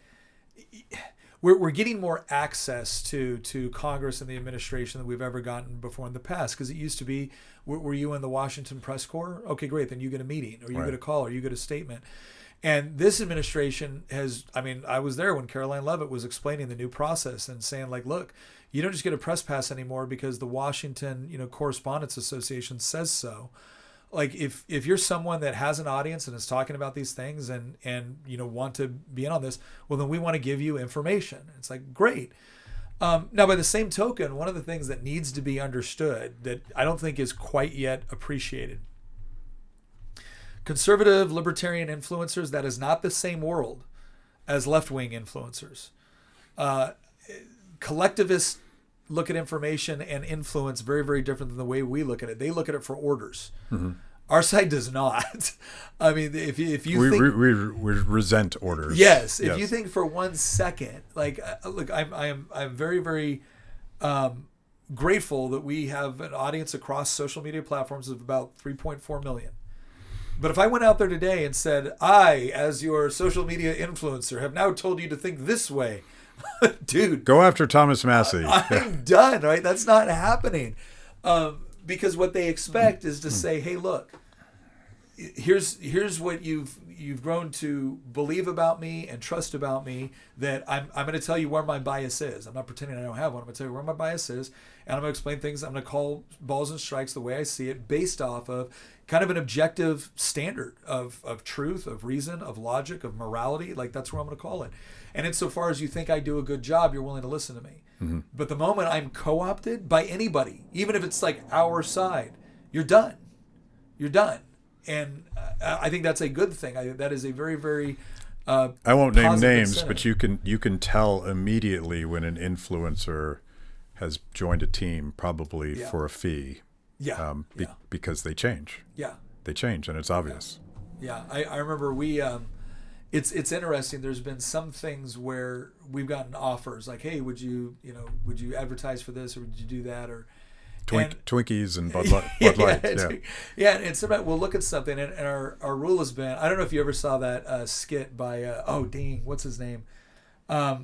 we're getting more access to Congress and the administration than we've ever gotten before in the past. Because it used to be, were you in the Washington press corps? Okay, great. Then you get a meeting, or you get a call, or you get a statement. And this administration I was there when Caroline Leavitt was explaining the new process and saying, look, you don't just get a press pass anymore because the Washington, Correspondents Association says so. If you're someone that has an audience and is talking about these things and want to be in on this, well, then we want to give you information. It's great. Now, by the same token, one of the things that needs to be understood that I don't think is quite yet appreciated conservative libertarian influencers, that is not the same world as left-wing influencers. Collectivists look at information and influence very, very different than the way we look at it. They look at it for orders. Mm-hmm. Our side does not. I mean, if you think we resent orders. Yes, if you think for 1 second, like, look, I'm very, very grateful that we have an audience across social media platforms of about 3.4 million. But if I went out there today and said, I, as your social media influencer, have now told you to think this way, dude, go after Thomas Massey. I'm done, right? That's not happening. Because what they expect is to say, hey, look, here's what you've grown to believe about me and trust about me, that I'm going to tell you where my bias is. I'm not pretending I don't have one. I'm going to tell you where my bias is, and I'm going to explain things. I'm going to call balls and strikes the way I see it, based off of kind of an objective standard of truth, of reason, of logic, of morality. Like, that's where I'm going to call it. And insofar as you think I do a good job, you're willing to listen to me. Mm-hmm. But the moment I'm co-opted by anybody, even if it's like our side, you're done. You're done. And I think that's a good thing. That is a very, very I won't name names, incentive. but you can tell immediately when an influencer has joined a team, probably for a fee. Yeah. Because they change. Yeah. They change, and it's obvious. Yeah. I remember it's interesting. There's been some things where we've gotten offers like, hey, would you advertise for this, or would you do that, or Twinkies and Bud Light. Yeah. And sometimes we'll look at something, and our rule has been, I don't know if you ever saw that skit by what's his name? I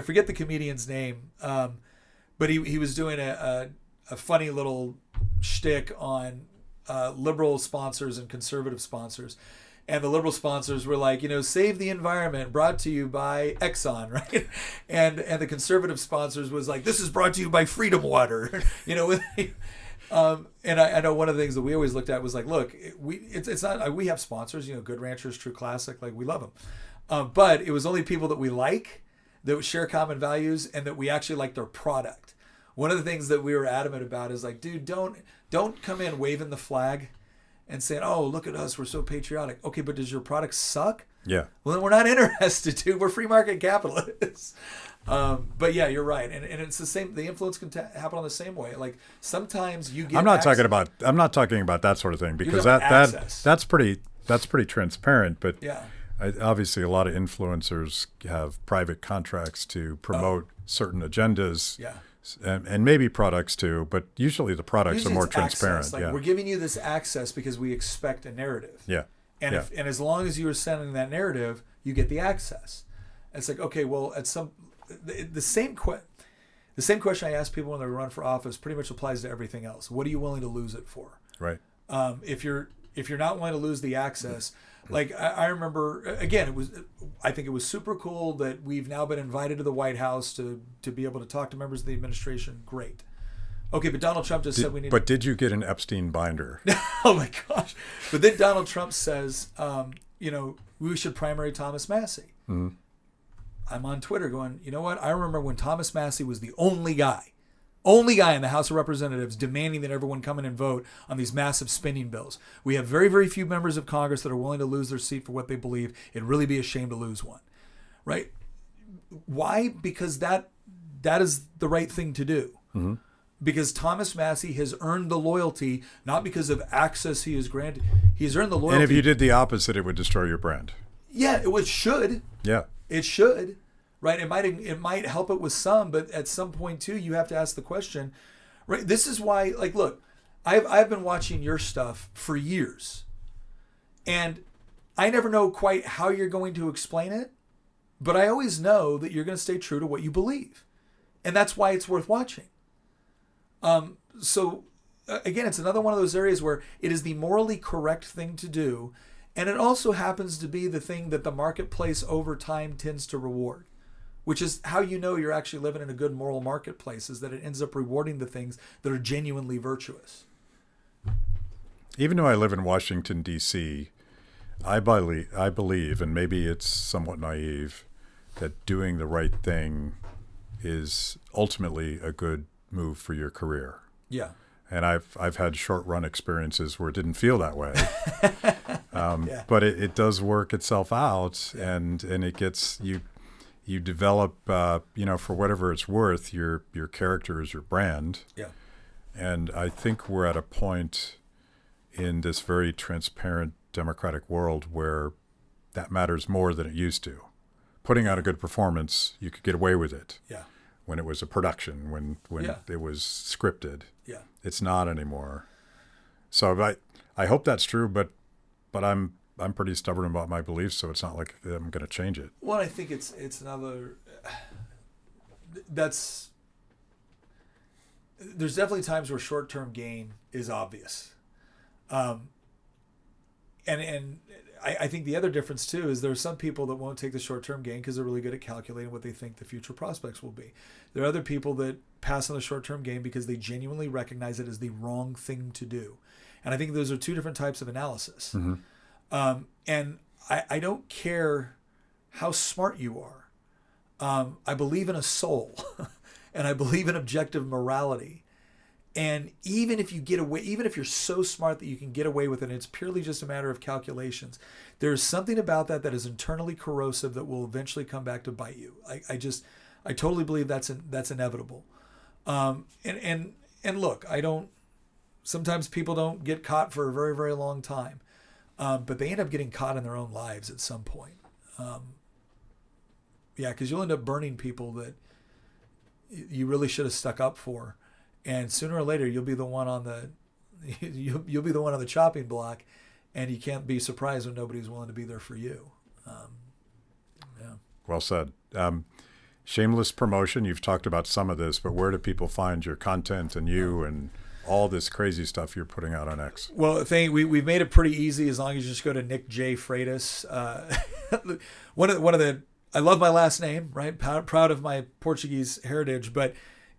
forget the comedian's name, but he was doing a funny little shtick on liberal sponsors and conservative sponsors. And the liberal sponsors were like, save the environment, brought to you by Exxon, right? And the conservative sponsors was like, this is brought to you by Freedom Water, and I know one of the things that we always looked at was like, look, it's not, we have sponsors, Good Ranchers, True Classic, like, we love them. But it was only people that we like, that share common values, and that we actually like their product. One of the things that we were adamant about is like, dude, don't come in waving the flag and saying, oh, look at us, we're so patriotic. Okay, but does your product suck? Yeah. Well, then we're not interested, dude. We're free market capitalists. But yeah, you're right. And it's the same. The influence can happen on the same way. Like, sometimes you get I'm not talking about that sort of thing, because that's pretty transparent. But yeah. Obviously, a lot of influencers have private contracts to promote certain agendas. Yeah. And maybe products too, but usually the products are more transparent. Like, we're giving you this access because we expect a narrative. Yeah. And as long as you are sending that narrative, you get the access. And it's like, okay, well, the same question I ask people when they run for office pretty much applies to everything else. What are you willing to lose it for? Right. If you're not willing to lose the access, like, I remember, again, I think it was super cool that we've now been invited to the White House to be able to talk to members of the administration. Great. Okay, but Donald Trump just said we need. But did you get an Epstein binder? Oh my gosh! But then Donald Trump says, we should primary Thomas Massey. Mm-hmm. I'm on Twitter going, you know what? I remember when Thomas Massey was the only guy in the House of Representatives demanding that everyone come in and vote on these massive spending bills. We have very, very few members of Congress that are willing to lose their seat for what they believe. It'd really be a shame to lose one, right? Why? Because that is the right thing to do. Mm-hmm. Because Thomas Massey has earned the loyalty, not because of access he has granted. He's earned the loyalty. And if you did the opposite, it would destroy your brand. Yeah, it should. Yeah. It should. Right, it might help it with some, but at some point too, you have to ask the question. Right, this is why. Like, look, I've been watching your stuff for years, and I never know quite how you're going to explain it, but I always know that you're going to stay true to what you believe, and that's why it's worth watching. So again, it's another one of those areas where it is the morally correct thing to do, and it also happens to be the thing that the marketplace over time tends to reward. Which is how you're actually living in a good moral marketplace, is that it ends up rewarding the things that are genuinely virtuous. Even though I live in Washington, D.C., I believe, and maybe it's somewhat naive, that doing the right thing is ultimately a good move for your career. Yeah. And I've had short run experiences where it didn't feel that way. Yeah. But it does work itself out, and it gets you develop, for whatever it's worth, your character is your brand. Yeah. And I think we're at a point in this very transparent democratic world where that matters more than it used to. Putting out a good performance, you could get away with it. Yeah. When it was a production, when it was scripted. Yeah. It's not anymore. So I hope that's true, but I'm pretty stubborn about my beliefs, so it's not like I'm going to change it. Well, I think it's another. There's definitely times where short-term gain is obvious, and I think the other difference too is there are some people that won't take the short-term gain because they're really good at calculating what they think the future prospects will be. There are other people that pass on the short-term gain because they genuinely recognize it as the wrong thing to do, and I think those are two different types of analysis. Mm-hmm. And I don't care how smart you are. I believe in a soul, and I believe in objective morality. And even if you get away, even if you're so smart that you can get away with it, and it's purely just a matter of calculations, there's something about that is internally corrosive that will eventually come back to bite you. I totally believe that's inevitable. And look, sometimes people don't get caught for a very, very long time. But they end up getting caught in their own lives at some point. Because you'll end up burning people that you really should have stuck up for, and sooner or later you'll be the one on the you'll be the one on the chopping block, and you can't be surprised when nobody's willing to be there for you. Well said. Shameless promotion. You've talked about some of this, but where do people find your content and you and all this crazy stuff you're putting out on X? Well, we've made it pretty easy as long as you just go to Nick J. Freitas. One of the I love my last name, right? Proud of my Portuguese heritage, but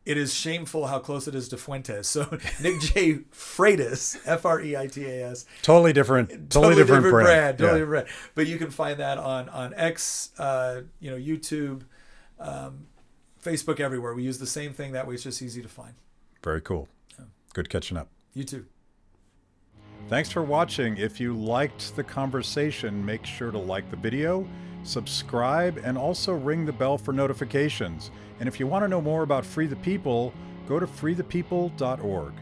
it is shameful how close it is to Fuentes. So Nick J. Freitas, Freitas. Totally different brand. Totally different. But you can find that on X, YouTube, Facebook, everywhere. We use the same thing. That way it's just easy to find. Very cool. Good catching up. You too. Thanks for watching. If you liked the conversation, make sure to like the video, subscribe, and also ring the bell for notifications. And if you want to know more about Free the People, go to freethepeople.org.